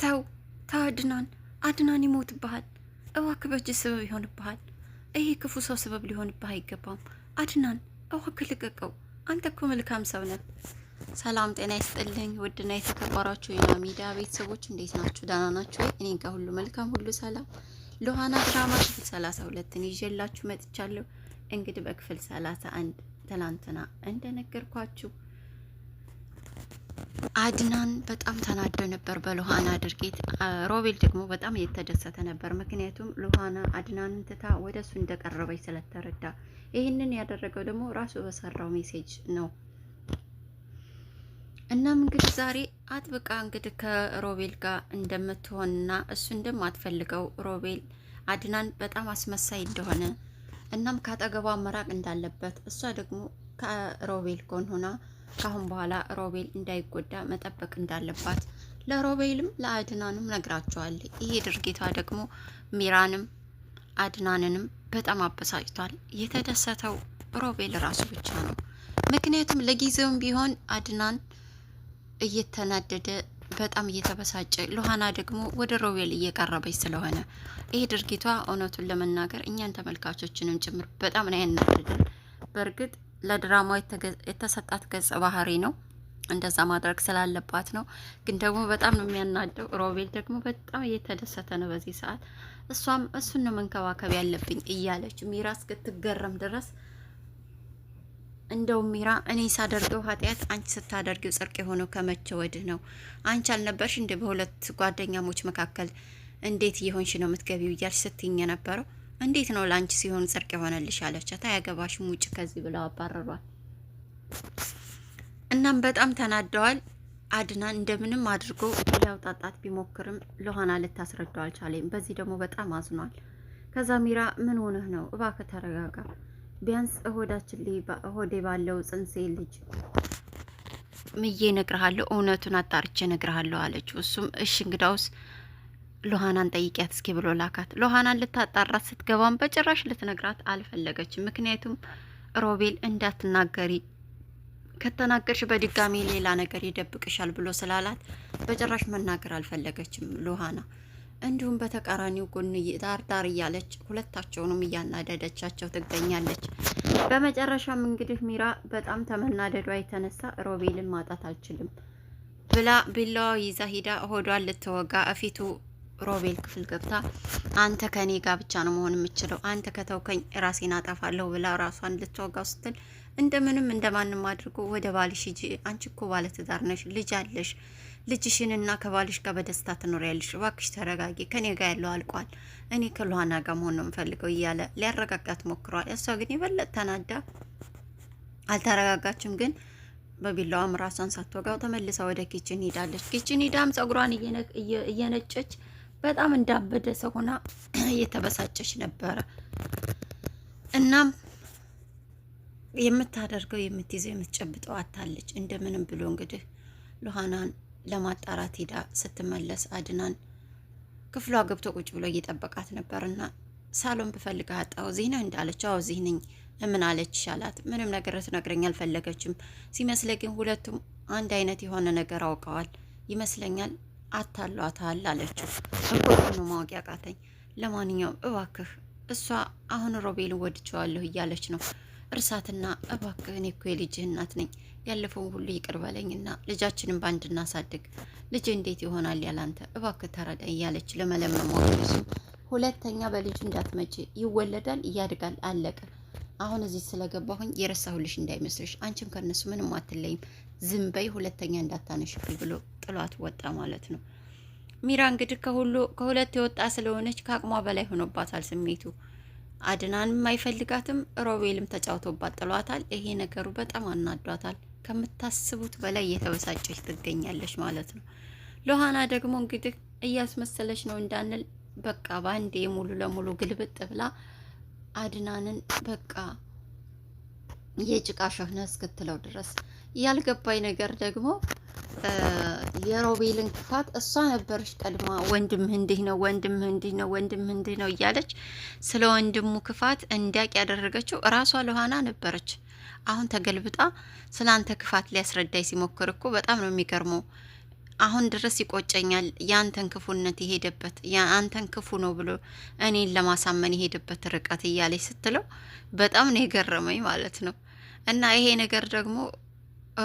ተው ተው አድናን ይሞትብሃል። እባክህ በእጅ ስበብ ይሆንብሃል። ይሄ ክፉ ሰው ስበብ ሊሆንብህ አይገባም። አድናን እባክህ ልቀቀው። አንተ እኮ መልካም ሰው ነህ። ሰላም ጤና ይስጥልኝ። ውድና የተከበራችሁ የና ሚዲያ ቤተሰቦች እንዴት ናችሁ? ደህና ናችሁ? እኔ ጋር ሁሉ መልካም፣ ሁሉ ሰላም። ሉሃና ድራማ ክፍል 32ን ይዤላችሁ መጥቻለሁ። እንግዲህ በክፍል 31 ትናንትና እንደነገርኳችሁ አድናን በጣም ተናዶ ነበር በሉሃና ድርጊት። ሮቤል ደግሞ በጣም እየተደሰተ ነበር። ምክንያቱም ሉሃና አድናንን ትታ ወደ እሱ እንደቀረበች ስለተረዳ። ይህንን ያደረገው ደግሞ ራሱ በሰራው ሜሴጅ ነው። እናም እንግዲህ ዛሬ አጥብቃ እንግዲህ ከሮቤል ጋር እንደምትሆንና እሱ እንደማትፈልገው ሮቤል አድናን በጣም አስመሳይ እንደሆነ እናም ካጠገቧ መራቅ እንዳለበት እሷ ደግሞ ከሮቤል ጎን ሆና ካሁን በኋላ ሮቤል እንዳይጎዳ መጠበቅ እንዳለባት ለሮቤልም ለአድናንም ነግራቸዋል። ይሄ ድርጊቷ ደግሞ ሚራንም አድናንንም በጣም አበሳጭቷል። የተደሰተው ሮቤል ራሱ ብቻ ነው። ምክንያቱም ለጊዜውም ቢሆን አድናን እየተናደደ በጣም እየተበሳጨ፣ ሉሃና ደግሞ ወደ ሮቤል እየቀረበች ስለሆነ ይሄ ድርጊቷ እውነቱን ለመናገር እኛን ተመልካቾችንም ጭምር በጣም ነው ያናደደን። በእርግጥ ለድራማው የተሰጣት ገጸ ባህሪ ነው፣ እንደዛ ማድረግ ስላለባት ነው። ግን ደግሞ በጣም ነው የሚያናደው። ሮቤል ደግሞ በጣም እየተደሰተ ነው በዚህ ሰዓት። እሷም እሱን ነው መንከባከብ ያለብኝ እያለች ሚራ እስክትገረም ድረስ እንደው ሚራ እኔ ሳደርገው ኃጢአት አንቺ ስታደርጊው ጽድቅ የሆነው ከመቼ ወዲህ ነው? አንቺ አልነበርሽ እንደ በሁለት ጓደኛሞች መካከል እንዴት እየሆንሽ ነው የምትገቢው እያልሽ ስትይኝ የነበረው? እንዴት ነው ለአንቺ ሲሆን ጽድቅ የሆነልሽ አለቻት። አያገባሽም ውጭ ከዚህ ብለው አባረሯል። እናም በጣም ተናደዋል። አድናን እንደምንም አድርጎ ሊያውጣጣት ቢሞክርም ሉሃና ልታስረዳው አልቻለም። በዚህ ደግሞ በጣም አዝኗል። ከዛ ሚራ ምን ሆነህ ነው? እባክህ ተረጋጋ፣ ቢያንስ እሆዴ ባለው ጽንሴ ልጅ ምዬ እነግርሃለሁ፣ እውነቱን አጣርቼ እነግርሃለሁ አለችው። እሱም እሺ እንግዳውስ ሉሃናን ጠይቂያት እስኪ ብሎ ላካት። ሉሃናን ልታጣራት ስትገባም በጭራሽ ልትነግራት አልፈለገችም። ምክንያቱም ሮቤል እንዳትናገሪ ከተናገርሽ በድጋሚ ሌላ ነገር ይደብቅሻል ብሎ ስላላት በጭራሽ መናገር አልፈለገችም ሉሃና። እንዲሁም በተቃራኒው ጎን ዳር እያለች ሁለታቸውንም እያናደደቻቸው ትገኛለች። በመጨረሻም እንግዲህ ሚራ በጣም ተመናደዷ የተነሳ ሮቤልን ማጣት አልችልም ብላ ቢላዋ ይዛ ሂዳ ሆዷን ልትወጋ እፊቱ ሮቤል ክፍል ገብታ አንተ ከኔ ጋር ብቻ ነው መሆን የምችለው፣ አንተ ከተውከኝ ራሴን አጠፋለሁ ብላ ራሷን ልትወጋው ስትል እንደምንም እንደማንም አድርጎ ወደ ባልሽ ሂጂ፣ አንቺ እኮ ባለትዳር ነሽ፣ ልጅ አለሽ፣ ልጅሽንና ከባልሽ ጋር በደስታ ትኖሪያለሽ፣ እባክሽ ተረጋጊ፣ ከኔ ጋር ያለው አልቋል፣ እኔ ከሉሃና ጋር መሆን ነው የምፈልገው እያለ ሊያረጋጋት ሞክሯል። እሷ ግን የበለጠ ተናዳ አልተረጋጋችም። ግን በቢላዋም ራሷን ሳትወጋው ተመልሳ ወደ ኪችን ሄዳለች። ኪችን ሄዳም ጸጉሯን እየነጨች በጣም እንዳበደ ሰው ሆና እየተበሳጨች ነበረ። እናም የምታደርገው የምትይዘው የምትጨብጠው አታለች። እንደምንም ብሎ እንግዲህ ሉሃናን ለማጣራት ሄዳ ስትመለስ አድናን ክፍሏ ገብቶ ቁጭ ብሎ እየጠበቃት ነበርና ሳሎን ብፈልግ አጣው ዜና እንዳለች አዎ እዚህ ነኝ ምን አለች አላት። ምንም ነገር ትነግረኝ አልፈለገችም። ሲመስለኝ ግን ሁለቱም አንድ አይነት የሆነ ነገር አውቀዋል ይመስለኛል፣ አታሏታል አለችው። እንኳን ነው ማወቅ ያቃተኝ። ለማንኛውም እባክህ እሷ አሁን ሮቤልን ወድቸዋለሁ እያለች ነው፣ እርሳትና እባክህ እኔ እኮ የልጅህ እናት ነኝ፣ ያለፈውን ሁሉ ይቅር በለኝና ልጃችንን ባንድ እናሳድግ፣ ልጅ እንዴት ይሆናል ያላንተ፣ እባክህ ተረዳ እያለች ለመለመን ሞከረች። ሁለተኛ በልጁ እንዳትመጪ፣ ይወለዳል ያድጋል አለቀ። አሁን እዚህ ስለገባሁኝ የረሳሁልሽ እንዳይመስልሽ፣ አንቺም ከነሱ ምንም አትለይም፣ ዝም በይ፣ ሁለተኛ እንዳታነሽብኝ ብሎ ጥሏት ወጣ ማለት ነው። ሚራ እንግዲህ ከሁለት የወጣ ስለሆነች ከአቅሟ በላይ ሆኖባታል ስሜቱ። አድናንም አይፈልጋትም፣ ሮቤልም ተጫውቶባት ጥሏታል። ይሄ ነገሩ በጣም አናዷታል። ከምታስቡት በላይ እየተበሳጨች ትገኛለች ማለት ነው። ሉሃና ደግሞ እንግዲህ እያስመሰለች ነው እንዳንል በቃ በአንዴ ሙሉ ለሙሉ ግልብጥ ብላ አድናንን በቃ የጭቃ ሸህነ እስክትለው ድረስ። ያልገባኝ ነገር ደግሞ የሮቤልን ክፋት እሷ ነበረች ቀድማ ወንድምህ እንዲህ ነው፣ ወንድምህ እንዲህ ነው፣ ወንድምህ እንዲህ ነው እያለች ስለ ወንድሙ ክፋት እንዲያቅ ያደረገችው እራሷ ሉሃና ነበረች። አሁን ተገልብጣ ስለ አንተ ክፋት ሊያስረዳኝ ሲሞክር እኮ በጣም ነው የሚገርመው። አሁን ድረስ ይቆጨኛል ያንተን ክፉነት የሄደበት ያንተን ክፉ ነው ብሎ እኔን ለማሳመን የሄደበት ርቀት እያለች ስትለው በጣም ነው የገረመኝ ማለት ነው። እና ይሄ ነገር ደግሞ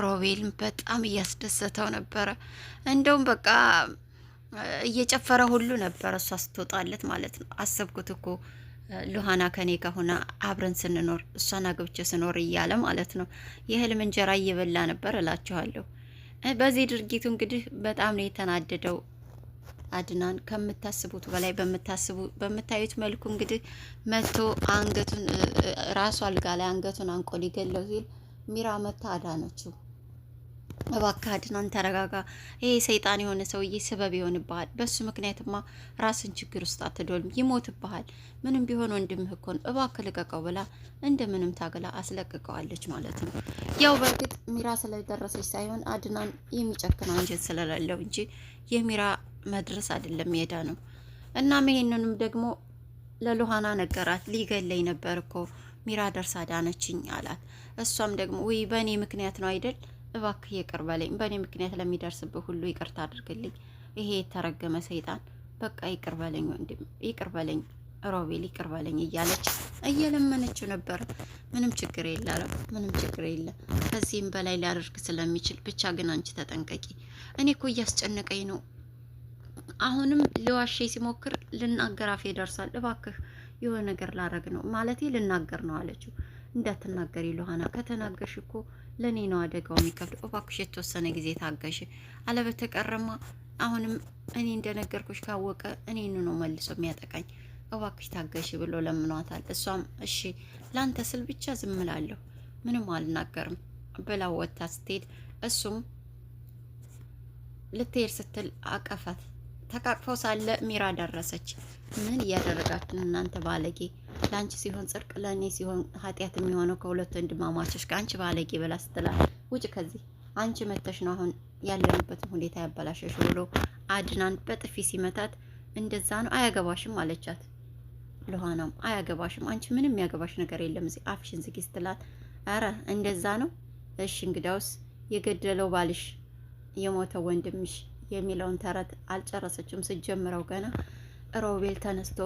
ሮቤልን በጣም እያስደሰተው ነበረ። እንደውም በቃ እየጨፈረ ሁሉ ነበረ እሷ ስትወጣለት ማለት ነው። አሰብኩት እኮ ሉሃና ከኔ ጋር ሆና አብረን ስንኖር እሷን አግብቼ ስኖር እያለ ማለት ነው። የህልም እንጀራ እየበላ ነበር እላችኋለሁ። በዚህ ድርጊቱ እንግዲህ በጣም ነው የተናደደው አድናን። ከምታስቡት በላይ በምታዩት መልኩ እንግዲህ መጥቶ አንገቱን ራሱ አልጋ ላይ አንገቱን አንቆ ሊገለው ሲል ሚራ መታ አዳነችው። እባክህ አድናን ተረጋጋ፣ ይሄ ሰይጣን የሆነ ሰውዬ ስበብ ይሆንብሃል። በሱ ምክንያትማ ራስን ችግር ውስጥ አትዶልም፣ ይሞትብሃል። ምንም ቢሆን ወንድምህ እኮ ነው፣ እባክህ ልቀቀው ብላ እንደምንም ታግላ አስለቅቀዋለች ማለት ነው። ያው በእርግጥ ሚራ ስለደረሰች ሳይሆን አድናን የሚጨክን አንጀት ስለሌለው እንጂ የሚራ መድረስ አይደለም ሜዳ ነው። እናም ይሄንንም ደግሞ ለሉሃና ነገራት። ሊገለኝ ነበር እኮ ሚራ ደርሳ ዳነችኝ አላት። እሷም ደግሞ ውይ በእኔ ምክንያት ነው አይደል? እባክህ ይቅር በለኝ፣ በእኔ ምክንያት ለሚደርስብህ ሁሉ ይቅርታ አድርግልኝ፣ ይሄ የተረገመ ሰይጣን በቃ ይቅር በለኝ ወንድም፣ ይቅር በለኝ ሮቤል፣ ይቅር በለኝ እያለች እየለመነችው ነበር። ምንም ችግር የለም፣ ምንም ችግር የለም፣ ከዚህም በላይ ሊያደርግ ስለሚችል ብቻ ግን አንቺ ተጠንቀቂ። እኔ እኮ እያስጨነቀኝ ነው። አሁንም ሊዋሸ ሲሞክር ልናገር አፌ ደርሷል። እባክህ የሆነ ነገር ላረግ ነው ማለቴ ልናገር ነው አለችው። እንዳትናገሪ ሉሃና፣ ከተናገርሽ እኮ ለኔ ነው አደጋው የሚከብደው። እባክሽ የተወሰነ ጊዜ ታገሽ፣ አለበተቀረማ አሁንም እኔ እንደነገርኩሽ ካወቀ እኔን ነው መልሶ የሚያጠቃኝ። እባክሽ ታገሽ ብሎ ለምኗታል። እሷም እሺ ላንተ ስል ብቻ ዝም እላለሁ፣ ምንም አልናገርም ብላ ወጥታ ስትሄድ እሱም ልትሄድ ስትል አቀፋት። ተቃቅፈው ሳለ ሚራ ደረሰች። ምን እያደረጋችሁ እናንተ ባለጌ? ለአንቺ ሲሆን ጽድቅ ለእኔ ሲሆን ኃጢአት የሚሆነው ከሁለት ወንድማማቾች ከአንቺ ባለጌ ብላ ስትላት፣ ውጭ ከዚህ አንቺ መተሽ ነው አሁን ያለንበትን ሁኔታ ያበላሸሽ ብሎ አድናን በጥፊ ሲመታት፣ እንደዛ ነው አያገባሽም አለቻት። ሉሃናም አያገባሽም፣ አንቺ ምንም ያገባሽ ነገር የለም እዚህ አፍሽን ዝጊ ስትላት፣ አረ እንደዛ ነው እሺ እንግዳውስ የገደለው ባልሽ የሞተው ወንድምሽ የሚለውን ተረት አልጨረሰችም። ስጀምረው ገና ሮቤል ተነስቶ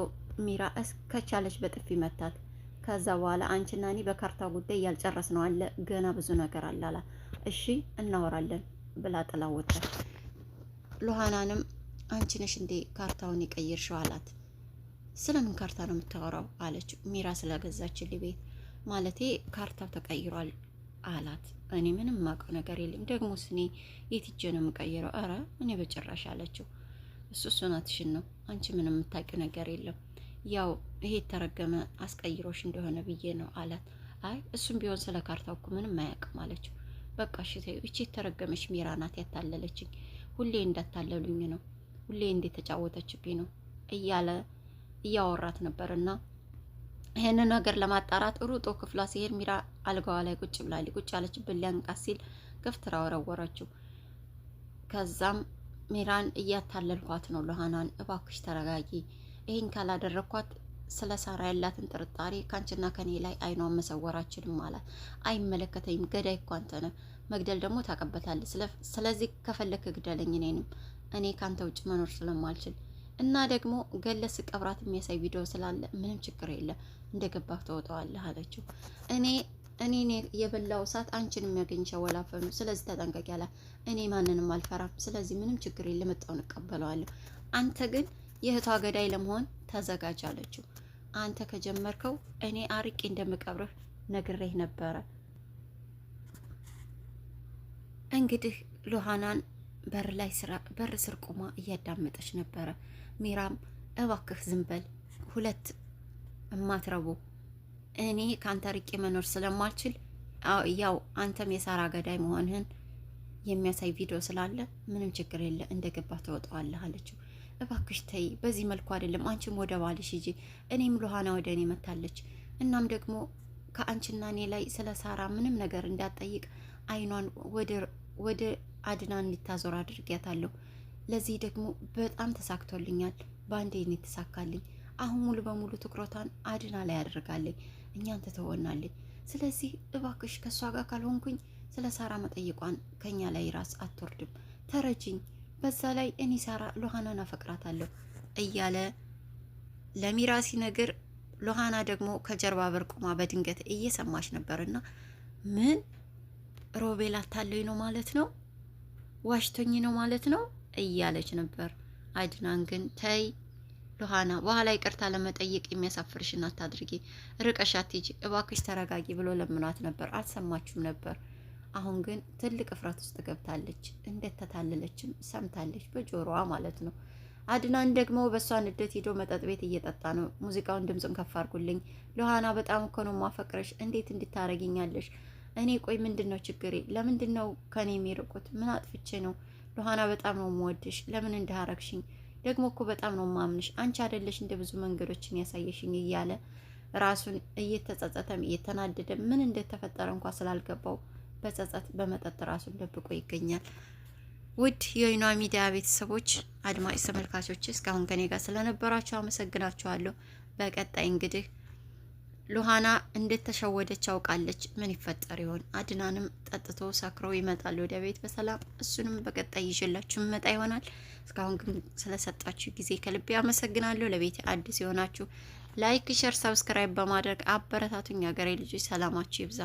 ሚራ እስከቻለች በጥፊ መታት። ከዛ በኋላ አንቺና እኔ በካርታ ጉዳይ ያልጨረስ ነው አለ፣ ገና ብዙ ነገር አላላ። እሺ እናወራለን ብላ ጥላ ወጣች። ሉሃናንም አንቺ ነሽ እንዴ ካርታውን የቀየርሽው አላት። ስለምን ካርታ ነው የምታወራው አለችው። ሚራ ስለገዛችልኝ ቤት ማለቴ ካርታው ተቀይሯል አላት። እኔ ምንም ማውቀው ነገር የለም፣ ደግሞ ስኔ የት ሂጄ ነው የምቀይረው? አረ እኔ በጭራሽ አለችው። እሱ ናትሽን ነው፣ አንቺ ምንም የምታውቂው ነገር የለም፣ ያው ይሄ የተረገመ አስቀይሮሽ እንደሆነ ብዬ ነው አላት። አይ እሱም ቢሆን ስለ ካርታው እኮ ምንም አያውቅም አለችው። በቃ እሺ ተይው፣ እቺ የተረገመች ሚራ ናት ያታለለችኝ፣ ሁሌ እንዳታለሉኝ ነው፣ ሁሌ እንደተጫወተችብኝ ነው እያለ እያወራት ነበርና ይሄንን ነገር ለማጣራት ሩጦ ክፍሏ ሲሄድ ሚራ አልጋዋ ላይ ቁጭ ብላለች። ቁጭ ያለችበት ሊያንቃት ሲል ገፍትራ ወረወረችው። ከዛም ሚራን እያታለልኳት ነው ሉሃናን፣ እባክሽ ተረጋጊ፣ ይሄን ካላደረኳት ስለ ሳራ ያላትን ጥርጣሬ ካንቺና ከኔ ላይ አይኗን መሰወራችንም አላት። አይመለከተኝም፣ ገዳይ እኮ አንተ ነህ፣ መግደል ደግሞ ታቀበታለህ። ስለዚህ ከፈለክ ግደለኝ፣ እኔ ካንተ ውጭ መኖር ስለማልችል እና ደግሞ ገለስ ቀብራት የሚያሳይ ቪዲዮ ስላለ ምንም ችግር የለም፣ እንደገባህ ተወጣዋለህ አለችው። እኔ የበላው እሳት አንቺን የሚያገኝሽ ወላፈኑ፣ ስለዚህ ተጠንቀቂ አላት። እኔ ማንንም አልፈራም፣ ስለዚህ ምንም ችግር የለም፣ መጣውን እቀበለዋለሁ። አንተ ግን የእህቷ ገዳይ ለመሆን ተዘጋጅ አለችው። አንተ ከጀመርከው እኔ አርቄ እንደምቀብርህ ነግሬህ ነበረ። እንግዲህ ሉሃናን በር ስር ቆማ እያዳመጠች ነበረ። ሚራም እባክህ ዝም በል፣ ሁለት እማትረቡ እኔ ካንተ ርቄ መኖር ስለማልችል ያው አንተም የሳራ ገዳይ መሆንህን የሚያሳይ ቪዲዮ ስላለ ምንም ችግር የለ፣ እንደገባ ተወጣዋለህ አለችው። እባክሽ ተይ፣ በዚህ መልኩ አይደለም፣ አንቺም ወደ ባልሽ ሂጂ፣ እኔም ሉሃና ወደ እኔ መታለች። እናም ደግሞ ከአንቺና እኔ ላይ ስለ ሳራ ምንም ነገር እንዳትጠይቅ አይኗን ወደ አድናን እንድታዞር አድርጊያታለሁ። ለዚህ ደግሞ በጣም ተሳክቶልኛል፣ በአንዴ ነው የተሳካልኝ። አሁን ሙሉ በሙሉ ትኩረቷን አድና ላይ አድርጋለኝ፣ እኛን ትተወናለኝ። ስለዚህ እባክሽ ከእሷ ጋር ካልሆንኩኝ ስለ ሳራ መጠየቋን ከኛ ላይ ራስ አትወርድም፣ ተረጅኝ፣ በዛ ላይ እኔ ሳራ ሉሃናን አፈቅራታለሁ እያለ ለሚራ ሲነግር፣ ሉሃና ደግሞ ከጀርባ በር ቆማ በድንገት እየሰማች ነበርና ምን ሮቤል አታለኝ ነው ማለት ነው? ዋሽቶኝ ነው ማለት ነው እያለች ነበር። አድናን ግን ተይ ሉሃና፣ በኋላ ይቅርታ ለመጠየቅ የሚያሳፍርሽን አታድርጊ፣ ርቀሽ አትሂጂ፣ እባክሽ ተረጋጊ ብሎ ለምኗት ነበር። አልሰማችሁም ነበር። አሁን ግን ትልቅ እፍረት ውስጥ ገብታለች። እንደተታለለችም ሰምታለች በጆሮዋ ማለት ነው። አድናን ደግሞ በእሷ ንዴት ሄዶ መጠጥ ቤት እየጠጣ ነው። ሙዚቃውን ድምፁን ከፍ አድርጉልኝ። ሉሃና በጣም እኮ ነው ማፈቅረሽ፣ እንዴት እንድታረጊኛለሽ? እኔ ቆይ ምንድን ነው ችግሬ? ለምንድን ነው ከኔ የሚርቁት? ምን አጥፍቼ ነው? ሉሃና በጣም ነው የምወድሽ። ለምን እንዳረግሽኝ? ደግሞ እኮ በጣም ነው ማምንሽ። አንቺ አይደለሽ እንደ ብዙ መንገዶችን ያሳየሽኝ እያለ ራሱን እየተጸጸተም እየተናደደ ምን እንደተፈጠረ እንኳ ስላልገባው በጸጸት በመጠጥ ራሱን ደብቆ ይገኛል። ውድ የወይኗ ሚዲያ ቤተሰቦች አድማጭ ተመልካቾች እስካሁን ከኔ ጋር ስለነበራችሁ አመሰግናችኋለሁ። በቀጣይ እንግዲህ ሉሃና እንደተሸወደች አውቃለች። ምን ይፈጠር ይሆን? አድናንም ጠጥቶ ሰክሮ ይመጣል ወደ ቤት በሰላም። እሱንም በቀጣይ ይዤላችሁ መጣ ይሆናል። እስካሁን ግን ስለሰጣችሁ ጊዜ ከልቤ አመሰግናለሁ። ለቤት አዲስ የሆናችሁ ላይክ፣ ሸር፣ ሰብስክራይብ በማድረግ አበረታቱኝ። ሀገሬ ልጆች ሰላማችሁ ይብዛ።